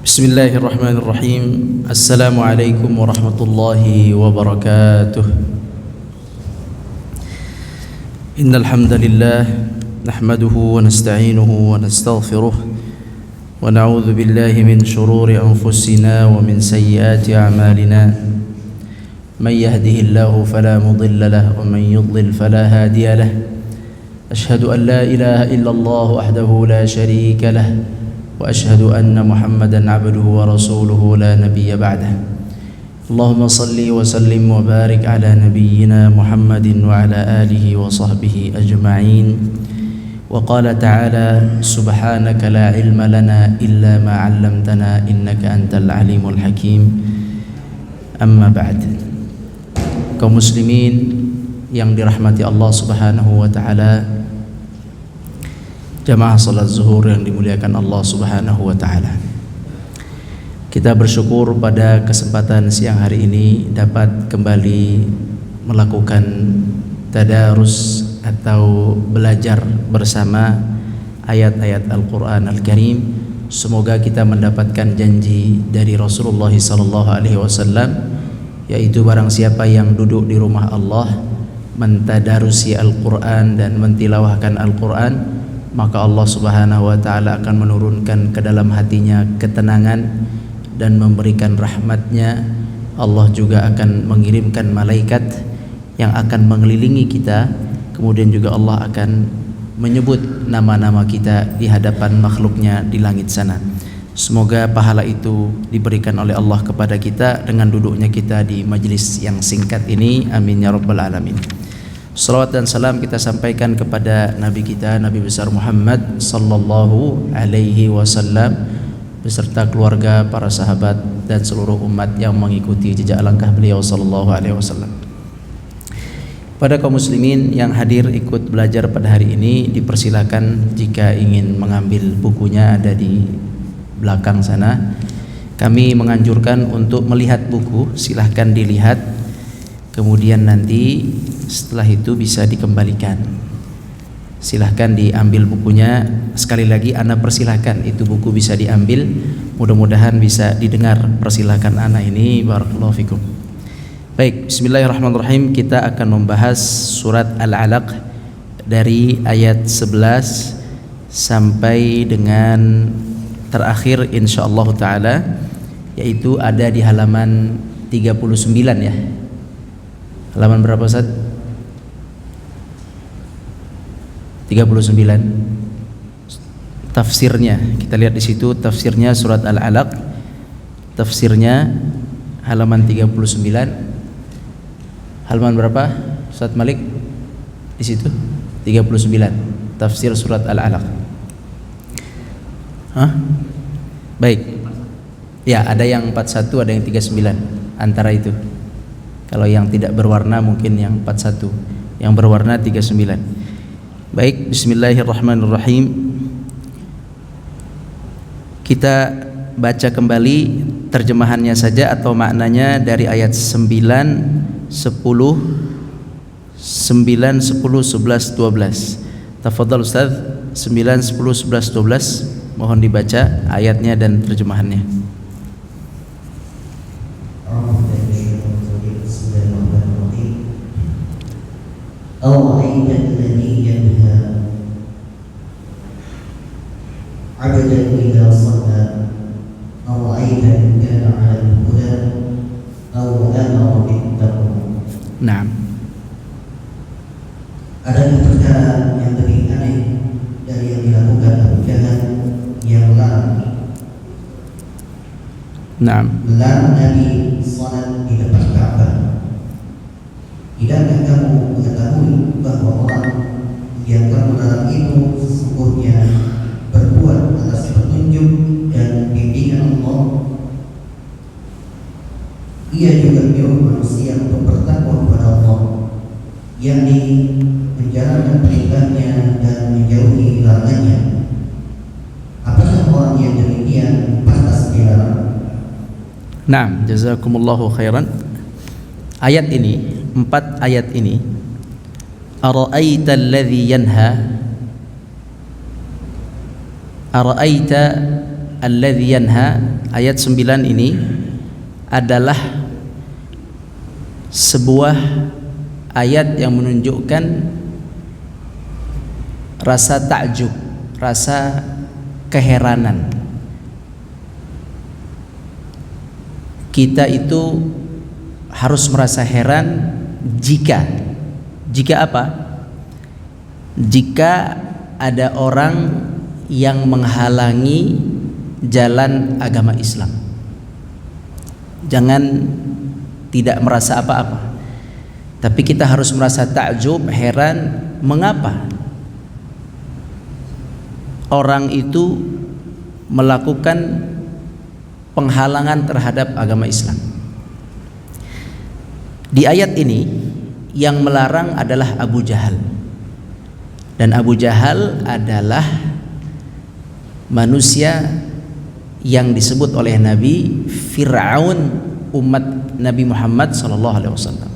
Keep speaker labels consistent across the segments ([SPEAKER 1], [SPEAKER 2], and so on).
[SPEAKER 1] Bismillahirrahmanirrahim. Assalamualaikum warahmatullahi wabarakatuh. Innal hamdalillah nahmaduhu wa nasta'inuhu wa nastaghfiruh wa na'udzu billahi min shururi anfusina wa min sayyiati a'malina. Man yahdihillahu fala mudilla lahu wa man yudlil fala hadiya lahu. Ashhadu an la ilaha illallah wahdahu la sharika lahu وأشهد أن محمدا عبده ورسوله لا نبي بعده. اللهم صل وسلم وبارك على نبينا محمد وعلى آله وصحبه أجمعين. وقال تعالى سبحانك لا علم لنا إلا ما علمتنا إنك أنت العليم الحكيم. أما بعد. Kaum muslimin yang dirahmati Allah Subhanahu wa taala, jamaah salat zuhur yang dimuliakan Allah Subhanahu wa taala. Kita bersyukur pada kesempatan siang hari ini dapat kembali melakukan tadarus atau belajar bersama ayat-ayat Al-Qur'an Al-Karim. Semoga kita mendapatkan janji dari Rasulullah sallallahu alaihi wasallam, yaitu barang siapa yang duduk di rumah Allah mentadarusi Al-Qur'an dan mentilawahkan Al-Qur'an, maka Allah Subhanahu wa taala akan menurunkan ke dalam hatinya ketenangan dan memberikan rahmatnya. Allah juga akan mengirimkan malaikat yang akan mengelilingi kita. Kemudian juga Allah akan menyebut nama-nama kita di hadapan makhluknya di langit sana. Semoga pahala itu diberikan oleh Allah kepada kita dengan duduknya kita di majelis yang singkat ini. Amin ya rabbal alamin. Salawat dan salam kita sampaikan kepada Nabi kita, Nabi besar Muhammad sallallahu alaihi wasallam beserta keluarga, para sahabat dan seluruh umat yang mengikuti jejak langkah beliau sallallahu alaihi wasallam. Pada kaum muslimin yang hadir ikut belajar pada hari ini, dipersilakan jika ingin mengambil bukunya ada di belakang sana. Kami menganjurkan untuk melihat buku, silahkan dilihat. Kemudian nanti setelah itu bisa dikembalikan. Silahkan diambil bukunya. Sekali lagi ana persilahkan, itu buku bisa diambil. Mudah-mudahan bisa didengar persilahkan ana ini. Barakallahu fikum. Baik, bismillahirrahmanirrahim. Kita akan membahas surat Al-Alaq dari ayat 11 sampai dengan terakhir insyaallah taala, yaitu ada di halaman 39 ya. Halaman berapa Ustaz? 39. Tafsirnya kita lihat di situ, tafsirnya surat Al-Alaq. Tafsirnya halaman 39. Halaman berapa Ustaz Malik? Di situ 39. Tafsir surat Al-Alaq. Hah? Baik. Ya, ada yang 41, ada yang 39, antara itu. Kalau yang tidak berwarna mungkin yang 41, yang berwarna 39. Baik, bismillahirrahmanirrahim. Kita baca kembali terjemahannya saja atau maknanya dari ayat 9, 10, 9, 10, 11, 12. Tafadhal Ustaz, 9, 10, 11, 12. Mohon dibaca ayatnya dan terjemahannya.
[SPEAKER 2] أرأيت الذي ينهى عبدا إذا صلى أرأيت إن كان على الهدى أو أمر بالتقوى.
[SPEAKER 1] نعم.
[SPEAKER 2] Adakah perkara yang lebih aneh dari yang dilakukan Abu Jahal yang melarang?
[SPEAKER 1] Naam.
[SPEAKER 2] Melarang Nabi salat di depan Ka'bah. Tidakkah kamu mengetahui bahwa orang yang kamu larang itu sesungguhnya berbuat atas petunjuk dan bimbingan Allah? Ia juga menyuruh manusia untuk bertakwa kepada Allah, yakni menjalankan perintahnya dan menjauhi larangannya. Apakah orang yang demikian pantas dilarang?
[SPEAKER 1] Naam, jazakumullahu khairan. Ayat ini, 4 ayat ini, ara'aita alladhi yanha. Ara'aita alladzi yanha, ayat 9 ini adalah sebuah ayat yang menunjukkan rasa takjub, rasa keheranan. Kita itu harus merasa heran jika apa? Jika ada orang yang menghalangi jalan agama Islam. Jangan tidak merasa apa-apa, tapi kita harus merasa takjub, heran, mengapa orang itu melakukan penghalangan terhadap agama Islam. Di ayat ini yang melarang adalah Abu Jahal, dan Abu Jahal adalah manusia yang disebut oleh Nabi Fir'aun umat Nabi Muhammad SAW.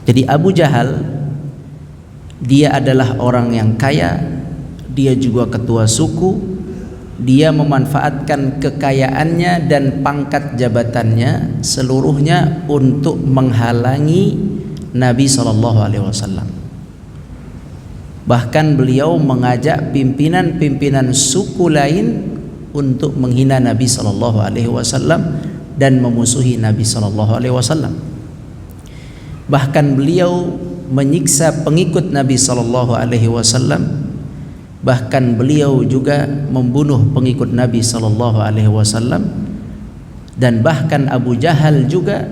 [SPEAKER 1] Jadi Abu Jahal, dia adalah orang yang kaya, dia juga ketua suku, dia memanfaatkan kekayaannya dan pangkat jabatannya seluruhnya untuk menghalangi Nabi SAW. Bahkan beliau mengajak pimpinan-pimpinan suku lain untuk menghina Nabi SAW dan memusuhi Nabi SAW. Bahkan beliau menyiksa pengikut Nabi SAW. Bahkan beliau juga membunuh pengikut Nabi SAW. Dan bahkan Abu Jahal juga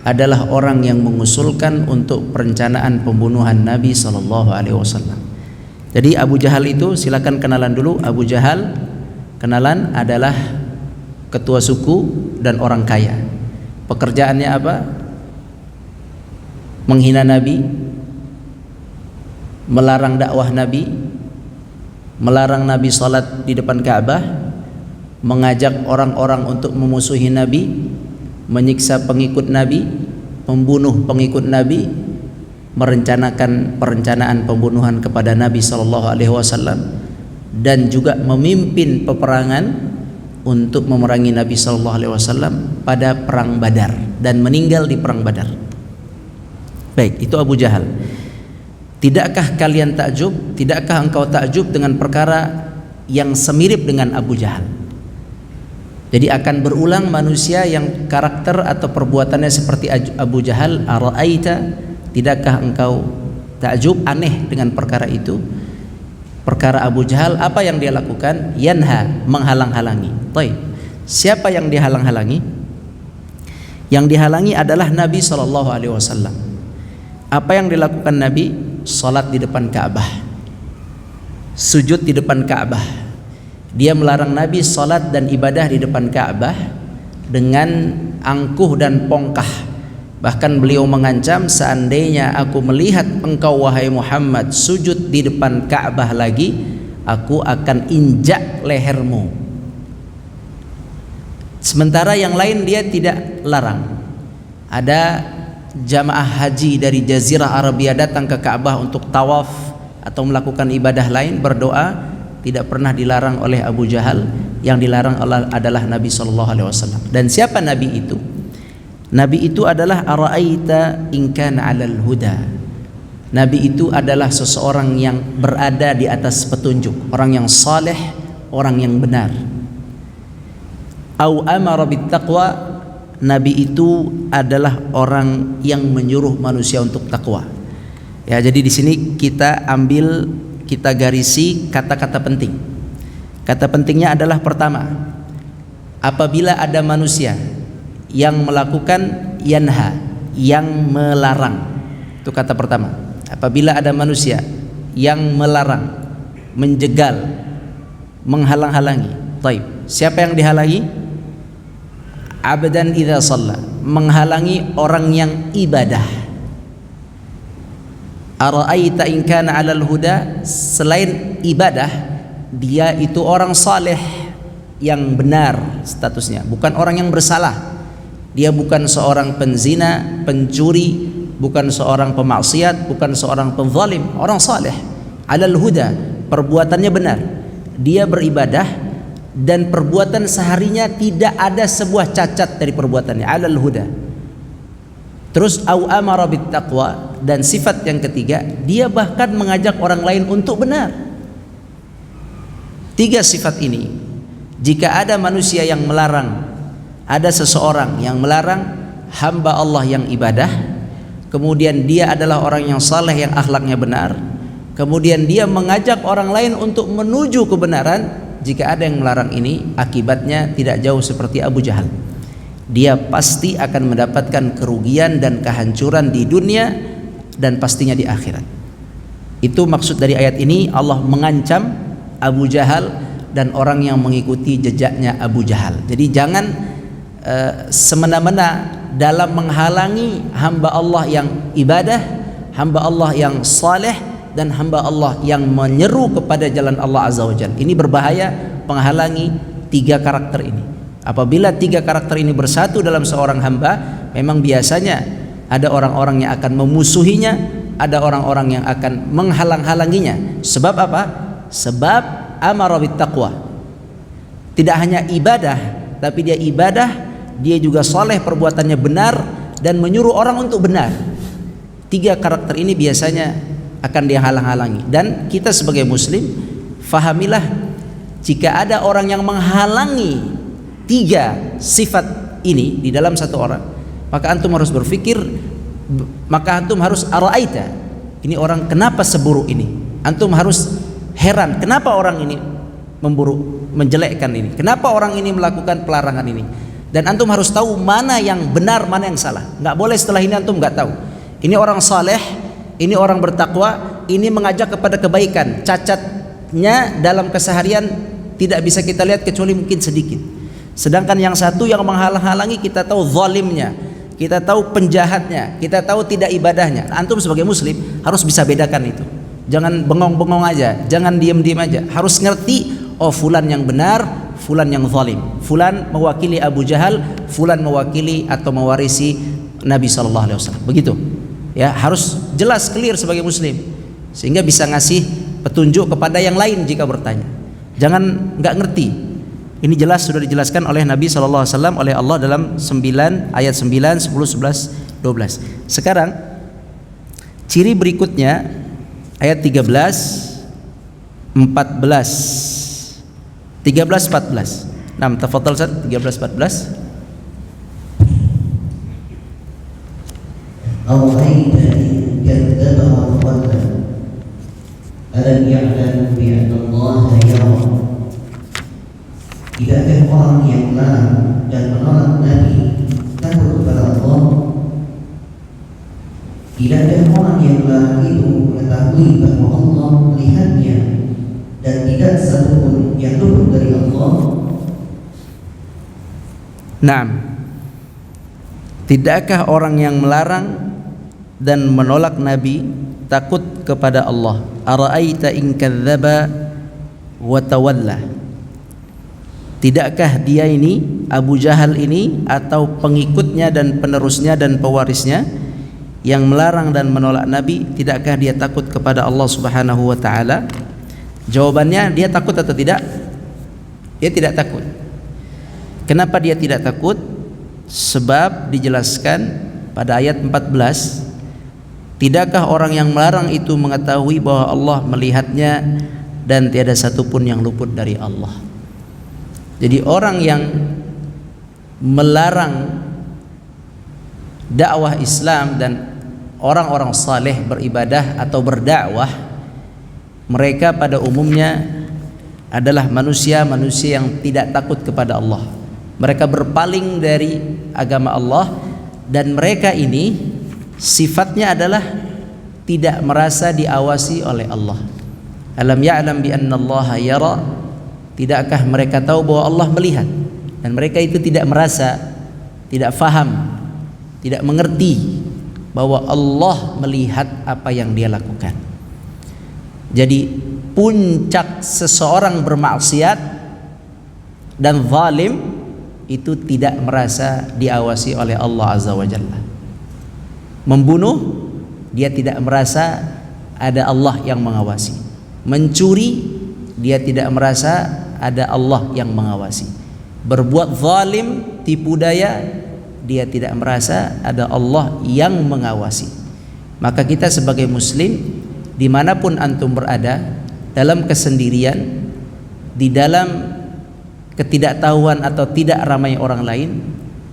[SPEAKER 1] adalah orang yang mengusulkan untuk perencanaan pembunuhan Nabi SAW. Jadi Abu Jahal itu, silakan kenalan dulu. Abu Jahal, kenalan, adalah ketua suku dan orang kaya. Pekerjaannya apa? Menghina Nabi, melarang dakwah Nabi, melarang Nabi salat di depan Ka'bah, mengajak orang-orang untuk memusuhi Nabi, menyiksa pengikut Nabi, membunuh pengikut Nabi, merencanakan perencanaan pembunuhan kepada Nabi SAW, dan juga memimpin peperangan untuk memerangi Nabi SAW pada perang Badar dan meninggal di perang Badar. Baik, itu Abu Jahal. Tidakkah kalian takjub? Tidakkah engkau takjub dengan perkara yang semirip dengan Abu Jahal? Jadi akan berulang manusia yang karakter atau perbuatannya seperti Abu Jahal. Ara'aita, tidakkah engkau takjub, aneh dengan perkara itu? Perkara Abu Jahal, apa yang dia lakukan? Yanha, menghalang-halangi. Baik, siapa yang dihalang-halangi? Yang dihalangi adalah Nabi SAW. Apa yang dilakukan Nabi? Salat di depan Ka'bah, sujud di depan Ka'bah. Dia melarang Nabi salat dan ibadah di depan Ka'bah dengan angkuh dan pongkah. Bahkan beliau mengancam, seandainya aku melihat engkau wahai Muhammad sujud di depan Ka'bah lagi, aku akan injak lehermu. Sementara yang lain dia tidak larang. Ada jamaah haji dari Jazirah Arabia datang ke Ka'bah untuk tawaf atau melakukan ibadah lain, berdoa, tidak pernah dilarang oleh Abu Jahal. Yang dilarang adalah Nabi SAW. Dan siapa Nabi itu? Nabi itu adalah ara'aita in kana 'alal huda. Nabi itu adalah seseorang yang berada di atas petunjuk, orang yang saleh, orang yang benar. Au amara bittaqwa, Nabi itu adalah orang yang menyuruh manusia untuk takwa. Ya, jadi di sini kita ambil, kita garisi kata-kata penting. Kata pentingnya adalah pertama, apabila ada manusia yang melakukan yanha, yang melarang. Itu kata pertama. Apabila ada manusia yang melarang, menjegal, menghalang-halangi. Baik, siapa yang dihalangi? Abdan idza shalla, menghalangi orang yang ibadah. Ara'aita in kana 'alal huda, selain ibadah dia itu orang saleh yang benar statusnya, bukan orang yang bersalah. Dia bukan seorang penzina, pencuri, bukan seorang pemaksiat, bukan seorang penzalim, orang saleh 'alal huda, perbuatannya benar. Dia beribadah dan perbuatan seharinya tidak ada sebuah cacat dari perbuatannya, alal huda. Terus au amara bit taqwa, dan sifat yang ketiga, dia bahkan mengajak orang lain untuk benar. 3 sifat ini, jika ada manusia yang melarang, ada seseorang yang melarang hamba Allah yang ibadah, kemudian dia adalah orang yang saleh yang akhlaknya benar, kemudian dia mengajak orang lain untuk menuju kebenaran, jika ada yang melarang ini, akibatnya tidak jauh seperti Abu Jahal. Dia pasti akan mendapatkan kerugian dan kehancuran di dunia dan pastinya di akhirat. Itu maksud dari ayat ini. Allah mengancam Abu Jahal dan orang yang mengikuti jejaknya Abu Jahal. Jadi jangan semena-mena dalam menghalangi hamba Allah yang ibadah, hamba Allah yang saleh, dan hamba Allah yang menyeru kepada jalan Allah Azza wa Jalla. Ini berbahaya menghalangi 3 karakter ini. Apabila 3 karakter ini bersatu dalam seorang hamba, memang biasanya ada orang-orang yang akan memusuhinya, ada orang-orang yang akan menghalang-halanginya. Sebab apa? Sebab amara bit taqwa. Tidak hanya ibadah, tapi dia ibadah, dia juga saleh, perbuatannya benar, dan menyuruh orang untuk benar. 3 karakter ini biasanya akan dihalang-halangi. Dan kita sebagai muslim, fahamilah, jika ada orang yang menghalangi 3 sifat ini di dalam satu orang, maka antum harus berpikir, maka antum harus ara'aita, ini orang kenapa seburuk ini? Antum harus heran, kenapa orang ini memburuk, menjelekkan ini? Kenapa orang ini melakukan pelarangan ini? Dan antum harus tahu mana yang benar, mana yang salah. Nggak boleh setelah ini antum nggak tahu. Ini orang saleh, ini orang bertakwa, ini mengajak kepada kebaikan. Cacatnya dalam keseharian tidak bisa kita lihat kecuali mungkin sedikit. Sedangkan yang satu yang menghalang-halangi, kita tahu zalimnya, kita tahu penjahatnya, kita tahu tidak ibadahnya. Antum sebagai muslim harus bisa bedakan itu. Jangan bengong-bengong aja, jangan diem-diem aja. Harus ngerti, oh fulan yang benar, fulan yang zalim. Fulan mewakili Abu Jahal, fulan mewakili atau mewarisi Nabi SAW. Begitu. Ya, harus jelas, clear sebagai muslim, sehingga bisa ngasih petunjuk kepada yang lain jika bertanya. Jangan nggak ngerti. Ini jelas sudah dijelaskan oleh Nabi SAW, oleh Allah dalam 9 ayat 9, 10, 11, 12. Sekarang ciri berikutnya ayat 13, 14. 13, 14. Nah, tafadhal Ustaz, 13, 14.
[SPEAKER 2] أرأيت إن كذب وتولى ألم يعلم بأن الله يرى. Tidakkah orang yang melarang dan menolak Nabi takut kepada Allah? Tidakkah orang yang melarang itu mengetahui bahwa Allah melihatnya dan tidak satupun yang luput dari Allah?
[SPEAKER 1] Naam. Tidakkah orang yang melarang dan menolak Nabi takut kepada Allah? Ara'aita in kadzdzaba wa tawalla. Tidakkah dia ini, Abu Jahal ini, atau pengikutnya dan penerusnya dan pewarisnya yang melarang dan menolak Nabi, tidakkah dia takut kepada Allah Subhanahu wa taala? Jawabannya, dia takut atau tidak? Dia tidak takut. Kenapa dia tidak takut? Sebab dijelaskan pada ayat 14, tidakkah orang yang melarang itu mengetahui bahwa Allah melihatnya dan tiada satupun yang luput dari Allah. Jadi orang yang melarang dakwah Islam dan orang-orang saleh beribadah atau berdakwah, mereka pada umumnya adalah manusia-manusia yang tidak takut kepada Allah. Mereka berpaling dari agama Allah, dan mereka ini sifatnya adalah tidak merasa diawasi oleh Allah. Alam ya'lam bi anna Allah yara. Tidakkah mereka tahu bahwa Allah melihat? Dan mereka itu tidak merasa, tidak faham, tidak mengerti bahwa Allah melihat apa yang dia lakukan. Jadi puncak seseorang bermaksiat dan zalim itu tidak merasa diawasi oleh Allah Azza wa Jalla. Membunuh, dia tidak merasa ada Allah yang mengawasi. Mencuri, dia tidak merasa ada Allah yang mengawasi. Berbuat zalim, tipu daya, dia tidak merasa ada Allah yang mengawasi. Maka kita sebagai muslim, dimanapun antum berada, dalam kesendirian, di dalam ketidaktahuan atau tidak ramai orang lain,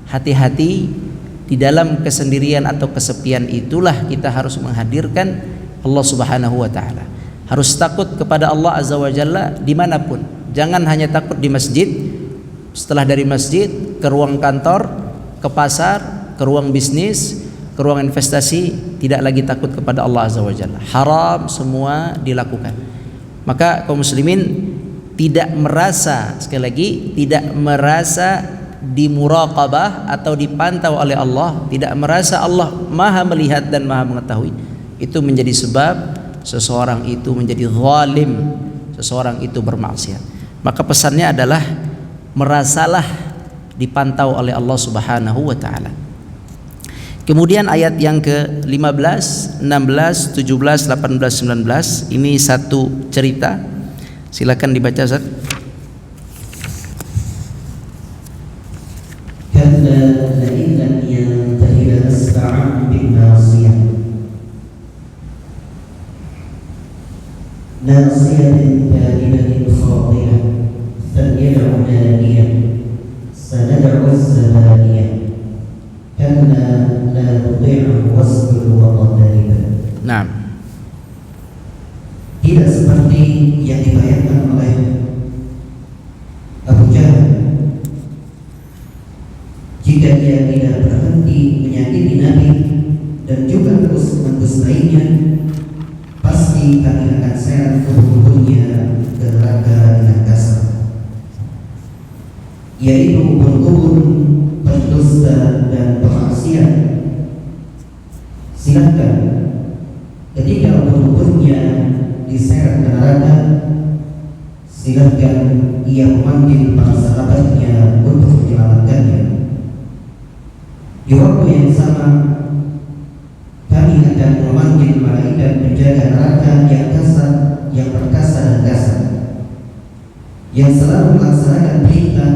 [SPEAKER 1] hati-hati. Di dalam kesendirian atau kesepian itulah kita harus menghadirkan Allah Subhanahu wa ta'ala. Harus takut kepada Allah Azza wa Jalla dimanapun. Jangan hanya takut di masjid, setelah dari masjid ke ruang kantor, ke pasar, ke ruang bisnis, ke ruang investasi, tidak lagi takut kepada Allah Azza wa Jalla. Haram semua dilakukan. Maka kaum muslimin tidak merasa, sekali lagi, tidak merasa dimuraqabah atau dipantau oleh Allah, tidak merasa Allah maha melihat dan maha mengetahui, itu menjadi sebab seseorang itu menjadi zalim, seseorang itu bermaksiat. Maka pesannya adalah merasalah dipantau oleh Allah Subhanahu wa ta'ala. Kemudian ayat yang ke-15, 16, 17, 18, 19 ini satu cerita. Silakan dibaca, Ustaz.
[SPEAKER 2] كلا لئن لم ينته لنسفعا بالناصية ناصية كاذبة خاطئة فليدع نادية سندع الزبانية كلا لا تطيعه واسجد واقترب.
[SPEAKER 1] Nah,
[SPEAKER 2] tidak seperti yang dibayangkan oleh Abu Jahal. Jika dia tidak berhenti menyakiti Nabi dan juga terus mendustainya, pasti kami akan seret tubuhnya ke neraka dengan kasar, yaitu ubun-ubun pendusta dan pemaksiat. Silakan ketika ubun-ubunnya diseret ke neraka, silakan ia memanggil para sahabatnya untuk menyelamatkannya. Di waktu yang sama, kami akan memanggil malaikat penjaga neraka yang kasar, yang perkasa dan kasar, yang selalu melaksanakan perintah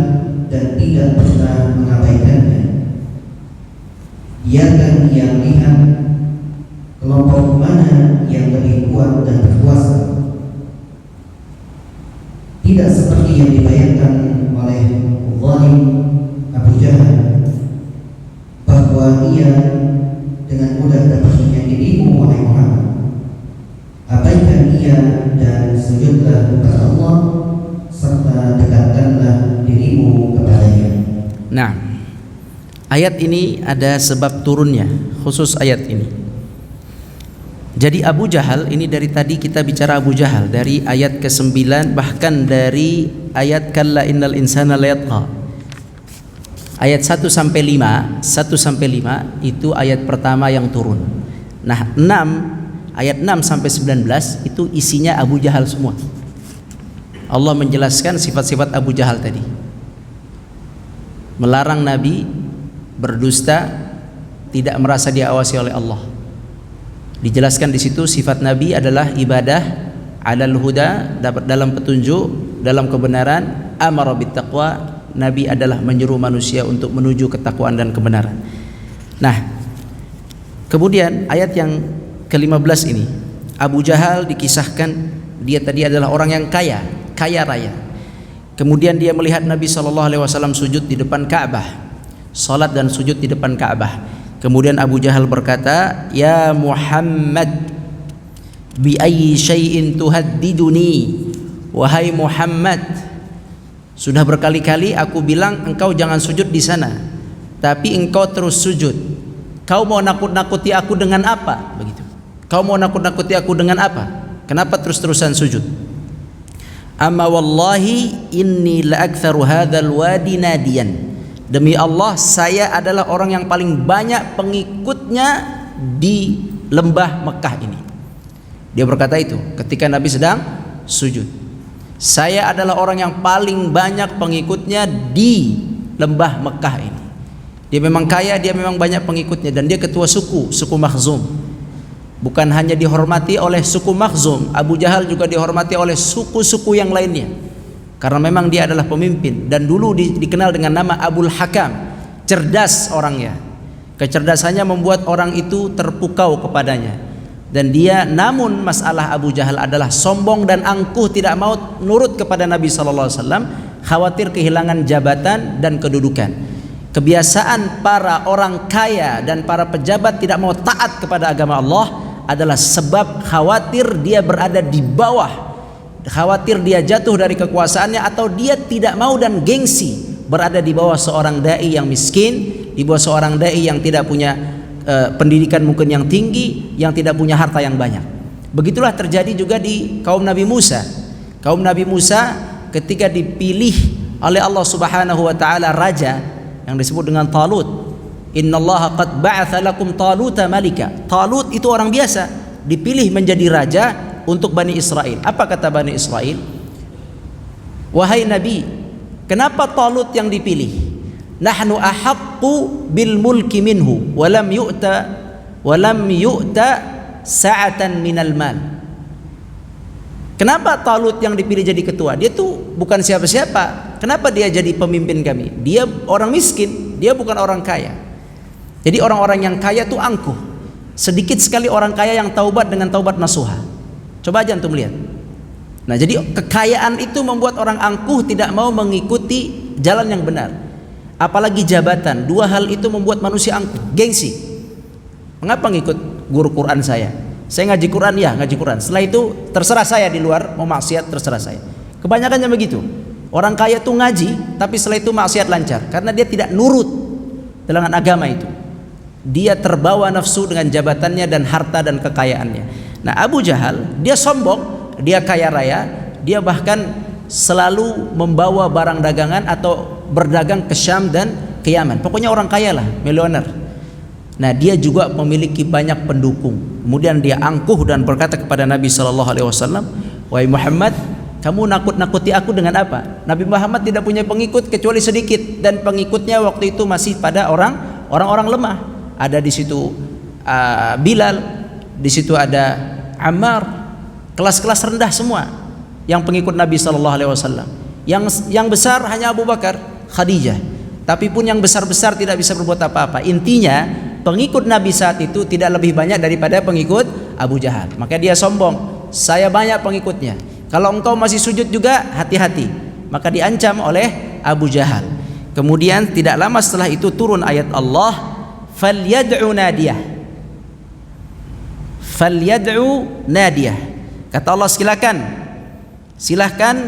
[SPEAKER 2] dan tidak pernah mengabaikannya. Biarkan ia melihat kelompok mana yang lebih kuat dan berkuasa. Tidak seperti yang dibayangkan oleh zalim Abu Jahal, bahwa ia dengan mudah dapat menyakitimu wahai Muhammad. Abaikan ia dan sujudlah kepada Allah serta dekatkanlah dirimu kepadanya.
[SPEAKER 1] Nah, ayat ini ada sebab turunnya, khusus ayat ini. Jadi Abu Jahal ini, dari tadi kita bicara Abu Jahal dari ayat ke-9, bahkan dari ayat kalla innal insana layatqa. Ayat 1 sampai 5 itu ayat pertama yang turun. Nah, ayat 6 sampai 19 itu isinya Abu Jahal semua. Allah menjelaskan sifat-sifat Abu Jahal tadi. Melarang Nabi, berdusta, tidak merasa diawasi oleh Allah. Dijelaskan di situ sifat Nabi adalah ibadah, alal huda, dalam petunjuk, dalam kebenaran, amara bit taqwa. Nabi adalah menyuruh manusia untuk menuju ketakwaan dan kebenaran. Nah, kemudian ayat yang ke-15 ini, Abu Jahal dikisahkan dia tadi adalah orang yang kaya raya. Kemudian dia melihat Nabi SAW sujud di depan Ka'bah, salat dan sujud di depan Ka'bah. Kemudian Abu Jahal berkata, "Ya Muhammad, bi ayyi syai'in tuhaddiduni?" Wahai Muhammad, sudah berkali-kali aku bilang engkau jangan sujud di sana, tapi engkau terus sujud. Kau mau nakut-nakuti aku dengan apa? Begitu. Kau mau nakut-nakuti aku dengan apa? Kenapa terus-terusan sujud? Amma wallahi inni la aktsaru hadzal wadi nadiyan. Demi Allah, saya adalah orang yang paling banyak pengikutnya di lembah Mekah ini. Dia berkata itu ketika Nabi sedang sujud. Saya adalah orang yang paling banyak pengikutnya di lembah Mekah ini. Dia memang kaya, dia memang banyak pengikutnya, dan dia ketua suku Makhzum. Bukan hanya dihormati oleh suku Makhzum, Abu Jahal juga dihormati oleh suku-suku yang lainnya. karena memang dia adalah pemimpin dan dulu dikenal dengan nama Abul Hakam, cerdas orangnya. Kecerdasannya membuat orang itu terpukau kepadanya. Dan dia, namun masalah Abu Jahal adalah sombong dan angkuh, tidak mau nurut kepada Nabi SAW, khawatir kehilangan jabatan dan kedudukan. Kebiasaan para orang kaya dan para pejabat tidak mau taat kepada agama Allah adalah sebab khawatir dia berada di bawah, khawatir dia jatuh dari kekuasaannya, atau dia tidak mau dan gengsi berada di bawah seorang dai yang miskin, di bawah seorang dai yang tidak punya pendidikan mungkin yang tinggi, yang tidak punya harta yang banyak. Begitulah terjadi juga di kaum Nabi Musa. Kaum Nabi Musa ketika dipilih oleh Allah Subhanahu wa taala raja yang disebut dengan Talut. Innallaha qad ba'atha lakum Taluta malika. Talut itu orang biasa, dipilih menjadi raja untuk Bani Israel. Apa kata Bani Israel? Wahai Nabi, kenapa Talut yang dipilih? Nahnu ahaqqu bil mulki minhu wa lam yu'ta sa'atan minal mal. Kenapa Talut yang dipilih jadi ketua? Dia tuh bukan siapa-siapa. Kenapa dia jadi pemimpin kami? Dia orang miskin, dia bukan orang kaya. Jadi orang-orang yang kaya tuh angkuh. Sedikit sekali orang kaya yang taubat dengan taubat nasuha. Coba aja antum lihat. Nah, jadi kekayaan itu membuat orang angkuh, tidak mau mengikuti jalan yang benar. Apalagi jabatan, dua hal itu membuat manusia angkuh, gengsi. Mengapa ngikut guru Quran saya? Saya ngaji Quran, ya ngaji Quran. Setelah itu terserah saya di luar mau maksiat, terserah saya. Kebanyakannya begitu. Orang kaya tuh ngaji, tapi setelah itu maksiat lancar karena dia tidak nurut dengan agama itu. Dia terbawa nafsu dengan jabatannya dan harta dan kekayaannya. Nah, Abu Jahal dia sombong, dia kaya raya, dia bahkan selalu membawa barang dagangan atau berdagang ke Syam dan ke Yaman. Pokoknya orang kaya lah, milioner. Nah, dia juga memiliki banyak pendukung. Kemudian dia angkuh dan berkata kepada Nabi SAW, wahai Muhammad, kamu nakut-nakuti aku dengan apa? Nabi Muhammad tidak punya pengikut kecuali sedikit, dan pengikutnya waktu itu masih pada orang-orang lemah. Ada di situ Bilal, di situ ada Ammar, kelas-kelas rendah semua yang pengikut Nabi SAW. Yang besar hanya Abu Bakar, Khadijah. Tapi pun yang besar-besar tidak bisa berbuat apa-apa. Intinya pengikut Nabi saat itu tidak lebih banyak daripada pengikut Abu Jahal. Maka dia sombong, saya banyak pengikutnya. Kalau engkau masih sujud juga, hati-hati. Maka diancam oleh Abu Jahal. Kemudian tidak lama setelah itu turun ayat Allah, falyad'u nadiyah. Falyad'u nadiyah. Kata Allah, silahkan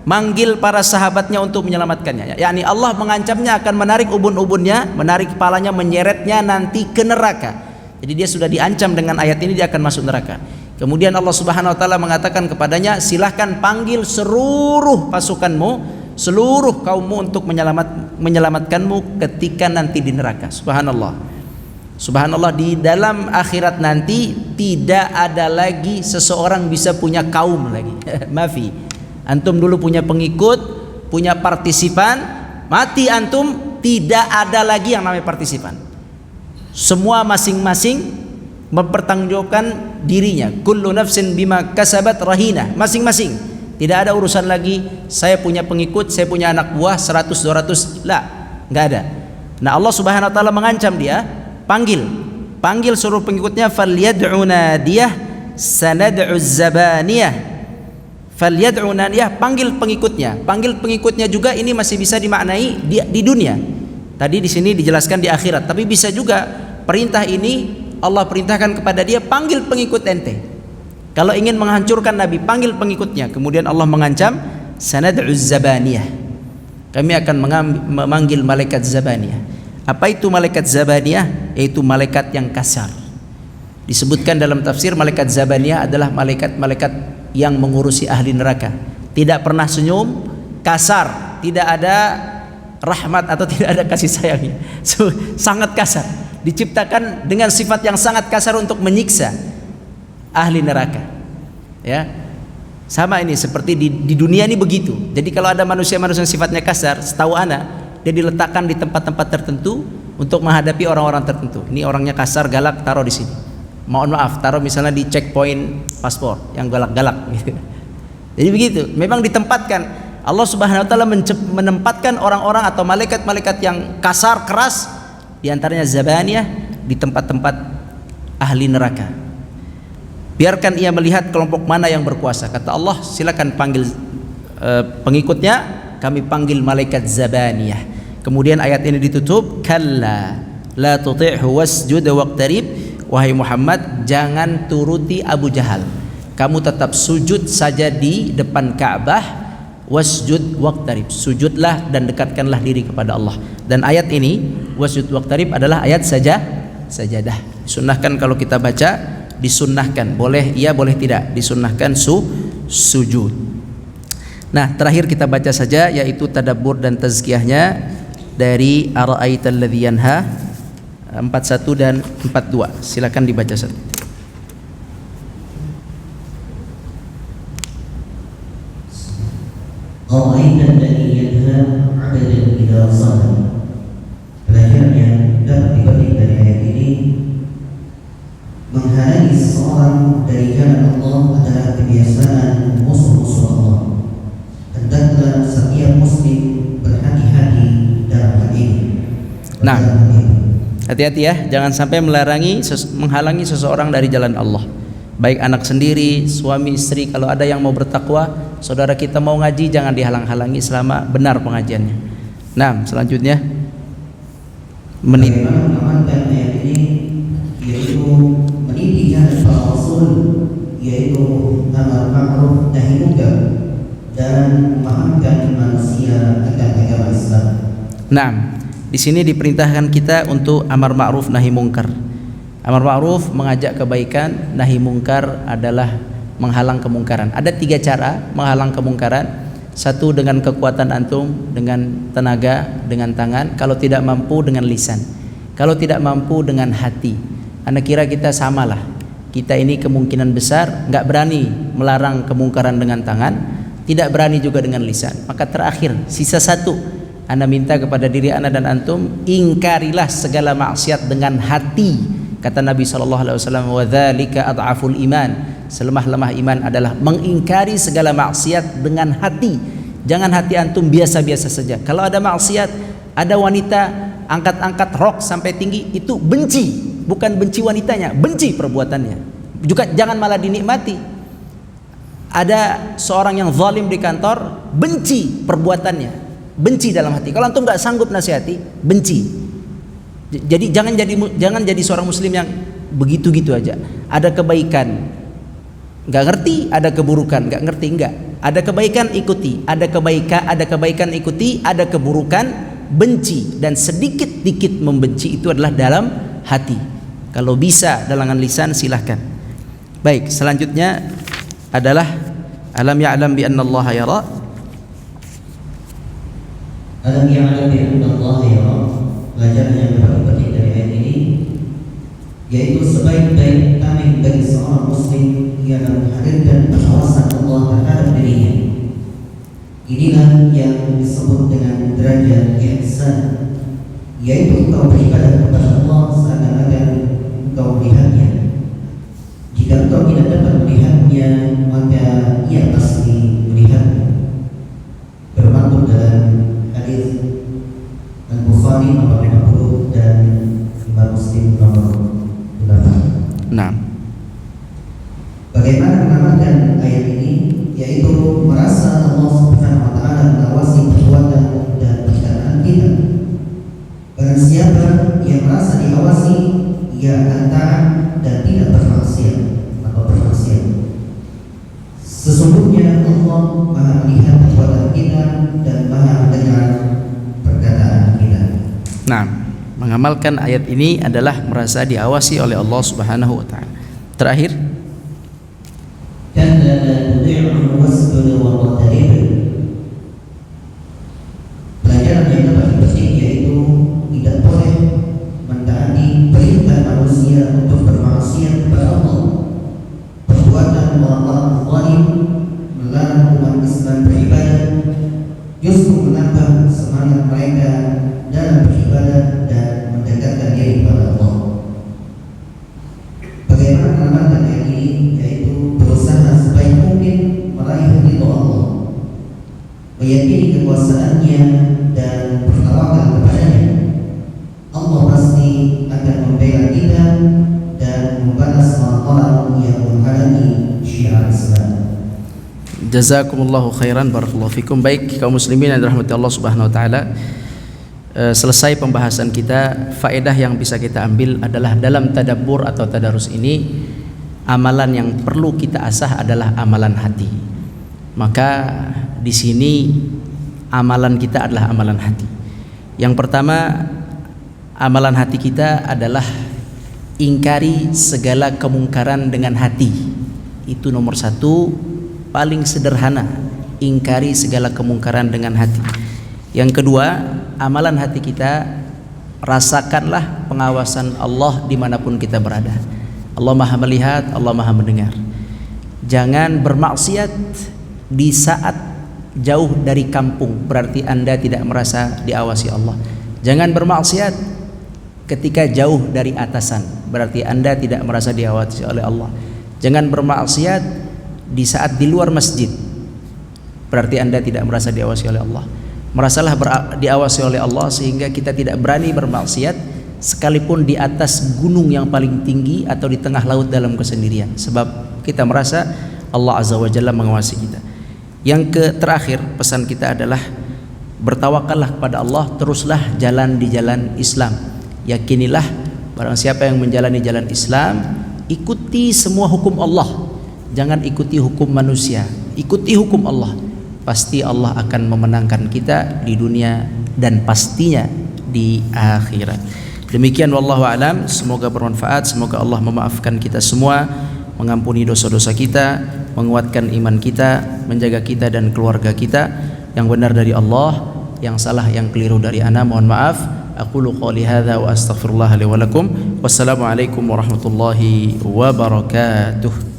[SPEAKER 1] manggil para sahabatnya untuk menyelamatkannya. Yakni Allah mengancamnya akan menarik ubun-ubunnya, menarik kepalanya, menyeretnya nanti ke neraka. Jadi dia sudah diancam dengan ayat ini, dia akan masuk neraka. Kemudian Allah Subhanahu wa taala mengatakan kepadanya, silahkan panggil seluruh pasukanmu, seluruh kaummu untuk menyelamatkanmu ketika nanti di neraka. Subhanallah. Subhanallah, di dalam akhirat nanti tidak ada lagi seseorang bisa punya kaum lagi. Mafi. Antum dulu punya pengikut, punya partisipan, mati antum tidak ada lagi yang namanya partisipan. Semua masing-masing mempertanggungjawabkan dirinya. Kullu nafsin bima kasabat rahina. Masing-masing. Tidak ada urusan lagi saya punya pengikut, saya punya anak buah 100 200, lah, enggak ada. Nah, Allah Subhanahu wa taala mengancam dia, panggil seluruh pengikutnya, falyad'u nadiyah sanad'u zabaniyah. Falyad'u nadiyah, panggil pengikutnya juga. Ini masih bisa dimaknai di dunia. Tadi di sini dijelaskan di akhirat, tapi bisa juga perintah ini Allah perintahkan kepada dia, panggil pengikut ente. Kalau ingin menghancurkan Nabi, panggil pengikutnya. Kemudian Allah mengancam, sanad'u zabaniyah. Kami akan memanggil malaikat zabaniyah. Apa itu malaikat zabaniyah? Yaitu malaikat yang kasar. Disebutkan dalam tafsir, malaikat zabaniyah adalah malaikat-malaikat yang mengurusi ahli neraka. Tidak pernah senyum, kasar, tidak ada rahmat atau tidak ada kasih sayangnya. Sangat kasar. Diciptakan dengan sifat yang sangat kasar untuk menyiksa ahli neraka. Ya. Sama ini seperti di dunia ini begitu. Jadi kalau ada manusia-manusia yang sifatnya kasar, setahu ana, dia diletakkan di tempat-tempat tertentu untuk menghadapi orang-orang tertentu. Ini orangnya kasar, galak, taruh di sini. Mohon maaf, taruh misalnya di checkpoint paspor yang galak-galak gitu. Jadi begitu, memang ditempatkan. Allah Subhanahu wa taala menempatkan orang-orang atau malaikat-malaikat yang kasar, keras, di antaranya zabaniyah, di tempat-tempat ahli neraka. Biarkan ia melihat kelompok mana yang berkuasa. Kata Allah, silakan panggil pengikutnya, kami panggil malaikat zabaniyah. Kemudian ayat ini ditutup, kalla la tuti'hu wasjud waqtarib. Wahai Muhammad, jangan turuti Abu Jahal. Kamu tetap sujud saja di depan Ka'bah, wasjud waqtarib. Sujudlah dan dekatkanlah diri kepada Allah. Dan ayat ini wasjud waqtarib adalah ayat sajadah. Sunnahkan kalau kita baca, disunnahkan, boleh iya boleh tidak, disunnahkan sujud. Nah, terakhir kita baca saja, yaitu tadabbur dan tazkiyahnya dari Ara'aital ladzi yanha 41 dan 42. Silakan dibaca satu.
[SPEAKER 2] Ara'aital ladzi yanha 'abdan idza shalla. Pelajaran yang dapat dipetik dari ayat ini, menghalangi seseorang dari jalan Allah adalah kebiasaan musuh-musuh Allah. Hendaklah setiap muslim berhati-hati dalam hal ini.
[SPEAKER 1] Nah, hati-hati ya, jangan sampai menghalangi seseorang dari jalan Allah. Baik anak sendiri, suami istri, kalau ada yang mau bertakwa, saudara kita mau ngaji, jangan dihalang-halangi selama benar pengajiannya. Nah, selanjutnya
[SPEAKER 2] mengamalkan ayat ini, yaitu meniti jalan para rasul, yaitu amar ma'ruf nahi munkar, dan memahamkan manusia akan agama Islam.
[SPEAKER 1] Nah, di sini diperintahkan kita untuk amar ma'ruf nahi mungkar. Amar ma'ruf mengajak kebaikan, nahi mungkar adalah menghalang kemungkaran. Ada 3 cara menghalang kemungkaran. Satu, dengan kekuatan antum, dengan tenaga, dengan tangan. Kalau tidak mampu, dengan lisan. Kalau tidak mampu, dengan hati. Anda kira kita samalah. Kita ini kemungkinan besar nggak berani melarang kemungkaran dengan tangan, tidak berani juga dengan lisan. Maka terakhir, sisa 1, Anda minta kepada diri Anda dan antum, ingkarilah segala maksiat dengan hati. Kata Nabi SAW, wa dzalika ad'aful iman. Selemah-lemah iman adalah mengingkari segala maksiat dengan hati. Jangan hati antum biasa-biasa saja. Kalau ada maksiat, ada wanita angkat-angkat rok sampai tinggi, itu benci. Bukan benci wanitanya, benci perbuatannya. Juga jangan malah dinikmati. Ada seorang yang zalim di kantor, benci perbuatannya, benci dalam hati. Kalau antum nggak sanggup nasihati, benci. Jadi jangan jadi seorang muslim yang begitu-gitu aja. Ada kebaikan nggak ngerti, ada keburukan nggak ngerti, nggak. Ada kebaikan ikuti, ada kebaikan ikuti, ada keburukan benci, dan sedikit-dikit membenci itu adalah dalam hati. Kalau bisa dalangan lisan silahkan. Baik, selanjutnya adalah alam ya'lam bi anna Allah yara.
[SPEAKER 2] Alam ya'lam bi anna Allah yara. Pelajaran yang dapat dipetik dari ayat ini, yaitu sebaik-baik tameng bagi seorang muslim ialah menghadirkan pengawasan Allah terhadap dirinya. Inilah yang disebut dengan derajat ihsan, yaitu engkau beribadah kepada Allah seakan-akan engkau melihatnya. Jika engkau tidak dapat melihatnya, maka ia pasti melihatmu. Bermaksud dalam hadis Al-Bukhari nomor 50 dan Imam Muslim nomor 8.
[SPEAKER 1] Nah,
[SPEAKER 2] bagaimana mengamalkan ayat ini, yaitu merasa Allah Subhanahu wa taala mengawasi perbuatan dan perkataan kita. Barang siapa yang merasa diawasi, ia akan taat dan tidak bermaksiat atau bermaksiat. Sesungguhnya Allah Maha melihat perbuatan kita dan Maha mendengar perkataan kita.
[SPEAKER 1] nah, mengamalkan ayat ini adalah merasa diawasi oleh Allah Subhanahu wa taala. Terakhir,
[SPEAKER 2] kalla la tudi'hu wasjud waqtarib. Pelajaran yang dapat dipetik yaitu tidak boleh mentaati perintah manusia untuk bermaksiat kepada Allah. Perbuatan orang zalim melarang umat Islam beribadah justru menambah semangat mereka dalam beribadah dan mendekatkan diri kepada Allah. Bagaimana mengamalkan ayat ini, yaitu berusaha sebaik mungkin meraih ridho
[SPEAKER 1] Jazakumullahu khairan, barakallahu fikum. Baik kaum muslimin yang dirahmati Allah Subhanahu wa taala, selesai pembahasan kita. Faedah yang bisa kita ambil adalah dalam tadabbur atau tadarus ini, amalan yang perlu kita asah adalah amalan hati. Maka di sini amalan kita adalah amalan hati. Yang pertama, amalan hati kita adalah ingkari segala kemungkaran dengan hati. Itu nomor satu, paling sederhana, ingkari segala kemungkaran dengan hati. Yang kedua, amalan hati kita, rasakanlah pengawasan Allah dimanapun kita berada. Allah maha melihat, Allah maha mendengar. Jangan bermaksiat di saat jauh dari kampung, berarti Anda tidak merasa diawasi Allah. Jangan bermaksiat ketika jauh dari atasan, berarti Anda tidak merasa diawasi oleh Allah. Jangan bermaksiat di saat di luar masjid, berarti Anda tidak merasa diawasi oleh Allah. Merasalah diawasi oleh Allah sehingga kita tidak berani bermaksiat sekalipun di atas gunung yang paling tinggi atau di tengah laut dalam kesendirian, sebab kita merasa Allah Azza wa Jalla mengawasi kita. Yang terakhir, pesan kita adalah bertawakallah kepada Allah, teruslah jalan di jalan Islam. Yakinilah barang siapa yang menjalani jalan Islam, ikuti semua hukum Allah. Jangan ikuti hukum manusia, ikuti hukum Allah. Pasti Allah akan memenangkan kita di dunia dan pastinya di akhirat. Demikian wallahu alam, semoga bermanfaat, semoga Allah memaafkan kita semua, mengampuni dosa-dosa kita, menguatkan iman kita, menjaga kita dan keluarga kita. Yang benar dari Allah, yang salah yang keliru dari ana, mohon maaf. Aqulu qouli hadza wa astaghfirullah li wa lakum. Wassalamu alaikum warahmatullahi wabarakatuh.